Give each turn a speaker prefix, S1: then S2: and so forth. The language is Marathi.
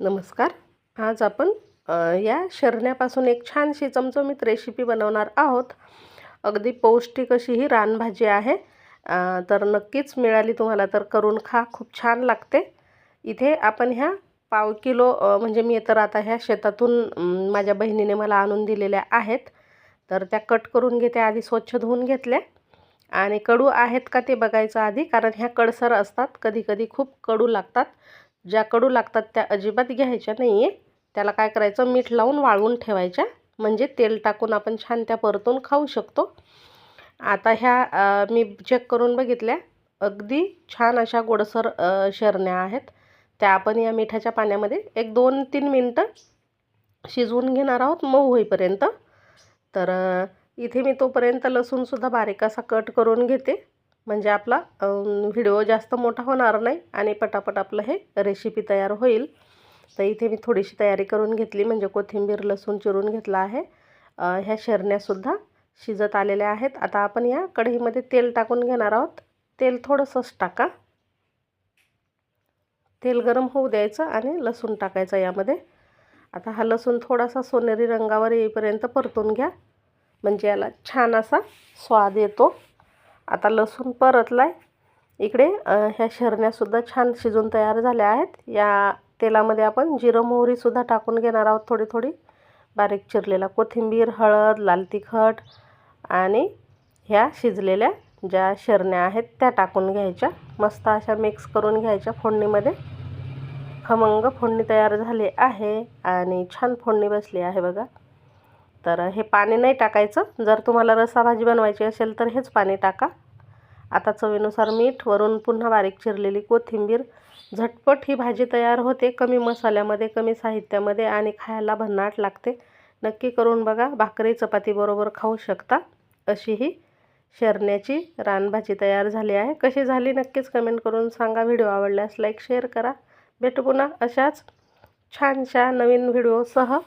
S1: नमस्कार. आज आपण या शरण्यापासून एक छानशी चमचमीत रेसिपी बनवणार आहोत. अगदी पौष्टिक अशी ही रानभाजी आहे. तर नक्कीच मिळाली तुम्हाला तर करून खा, खूप छान लागते. इथे आपण ह्या पाव किलो म्हणजे मी तर आता ह्या शेतातून माझ्या बहिणीने मला आणून दिलेल्या आहेत. तर त्या कट करून घेते. आधी स्वच्छ धुवून घेतल्या आणि कडू आहेत का ते बघायचं आधी, कारण ह्या कडसर असतात, कधी कधी खूप कडू लागतात. ज्या कडू लागतात त्या अजिबात घ्यायच्या नाही आहे. त्याला काय करायचं, मीठ लावून वाळवून ठेवायच्या, म्हणजे तेल टाकून आपण छान त्या परतून खाऊ शकतो. आता ह्या मी चेक करून बघितल्या, अगदी छान अशा गोडसर शरण्या आहेत. त्या आपण या मिठाच्या पाण्यामध्ये एक 2-3 मिनटं शिजवून घेणार आहोत, मऊ होईपर्यंत. तर इथे मी तोपर्यंत लसूणसुद्धा बारीक असा कट करून घेते, म्हणजे आपला व्हिडिओ जास्त मोठा होणार नाही आणि पटापट आपलं हे रेसिपी तयार होईल. तर इथे मी थोडीशी तयारी करून घेतली, म्हणजे कोथिंबीर लसूण चिरून घेतला आहे. ह्या शरण्यासुद्धा शिजत आलेल्या आहेत. आता आपण या कढईमध्ये तेल टाकून घेणार आहोत. तेल थोडंसंच टाका. तेल गरम होऊ द्यायचं आणि लसूण टाकायचं यामध्ये. आता हा लसूण थोडासा सोनेरी रंगावर येईपर्यंत परतून घ्या, म्हणजे याला छान असा स्वाद येतो. आता लसूण परतलाय. इकडे ह्या शरण्यासुद्धा छान शिजून तयार झाल्या आहेत. या तेलामध्ये आपण जिरं मोहरीसुद्धा टाकून घेणार आहोत, थोडी थोडी बारीक चिरलेला कोथिंबीर, हळद, लाल तिखट आणि ह्या शिजलेल्या ज्या शरण्या आहेत त्या टाकून घ्यायच्या. मस्त अशा मिक्स करून घ्यायच्या फोडणीमध्ये. खमंग फोडणी तयार झाली आहे आणि छान फोडणी बसली आहे बघा. तर हे पाणी नाही टाकायचं. जर तुम्हाला रस्साभाजी बनवायची असेल तर हेच पाणी टाका. आता चवीनुसार मीठ, वरून पुन्हा बारीक चिरलेली कोथिंबीर. झटपट ही भाजी तयार होते, कमी मसाल्यामध्ये, कमी साहित्यामध्ये आणि खायला भन्नाट लागते. नक्की करून बघा. भाकरी चपातीबरोबर खाऊ शकता अशी ही शरण्याची रानभाजी तयार झाली आहे. कशी झाली नक्कीच कमेंट करून सांगा. व्हिडिओ आवडल्यास लाईक शेअर करा. भेटू पुन्हा अशाच छानशा नवीन व्हिडिओसह.